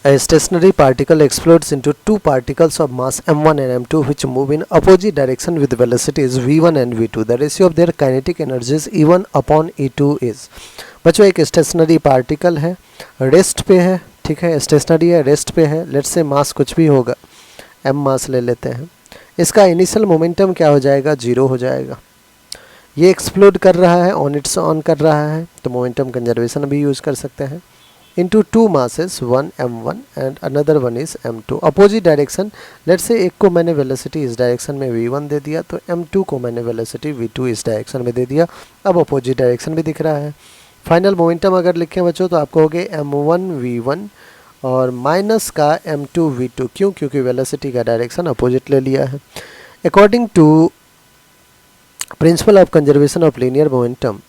A stationary particle explodes into two particles of mass m1 and m2 which move in opposite direction with velocities v1 and v2. The ratio of their kinetic energies e1 upon e2 is। बच्चों एक stationery particle है, rest पे है, ठीक है, stationery है, rest पे है, लेट्स से मास कुछ भी होगा, m मास ले लेते हैं। इसका इनिशियल मोमेंटम क्या हो जाएगा, 0 हो जाएगा। ये एक्सप्लोड कर रहा है, ऑन इट्स ऑन कर रहा है, तो मोमेंटम कंजर्वेशन भी यूज़ कर सकते हैं। into two masses, one m1 and another one is m2, opposite direction. Let's say एक को मैंने वेलोसिटी इस डायरेक्शन में v1 दे दिया, तो m2 को मैंने वेलोसिटी v2 इस डायरेक्शन में दे दिया। अब अपोजिट डायरेक्शन भी दिख रहा है। फाइनल मोमेंटम अगर लिखें बच्चों तो आपको हो गए m1 v1 और माइनस का m2 v2, क्यों, क्योंकि वेलोसिटी का डायरेक्शन अपोजिट ले लिया है। According to principle of conservation of linear momentum,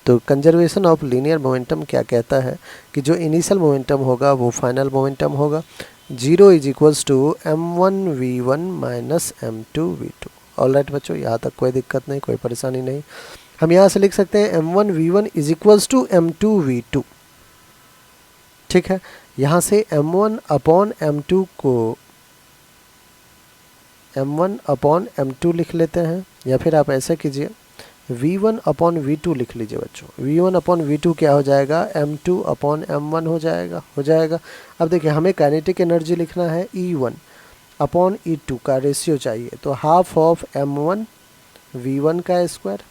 तो कंजर्वेशन ऑफ लीनियर मोमेंटम क्या कहता है कि जो इनिशियल मोमेंटम होगा वो फाइनल मोमेंटम होगा। 0 is equals to m1v1 minus m2v2। Alright बच्चों, यहाँ तक कोई दिक्कत नहीं, कोई परेशानी नहीं। हम यहाँ से लिख सकते हैं m1v1 is equals to m2v2, ठीक है। यहाँ से m1 अपॉन m2 को m1 अपॉन m2 लिख लेते हैं, या फिर आप ऐसे कीजिए v1 अपॉन v2 लिख लीजिए बच्चों। v1 अपॉन v2 क्या हो जाएगा, m2 अपॉन m1 हो जाएगा। अब देखिए हमें काइनेटिक एनर्जी लिखना है E1 अपॉन E2 का रेशियो चाहिए, तो हाफ ऑफ m1 v1 का square,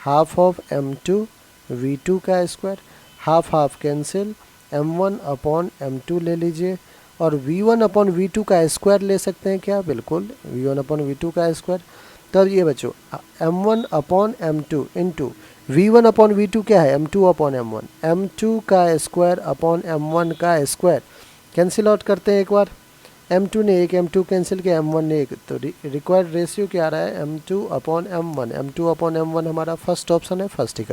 half of m2 v2 का square, half half cancel, m1 upon m2 ले लीजिए, और v1 अपॉन v2 का स्क्वायर ले सकते हैं क्या, बिल्कुल, v1 अपॉन v2 का स्क्वायर। तब ये बच्चों m1 upon m2 into v1 upon v2 क्या है, m2 अपॉन m1, m2 का स्क्वायर अपॉन m1 का स्क्वायर, कैंसिल आउट करते हैं एक बार, m2 ने एक m2 कैंसिल किया, m1 ने एक, तो रिक्वायर्ड रेशियो क्या आ रहा है, m2 अपॉन m1 हमारा फर्स्ट ऑप्शन है, फर्स्ट ही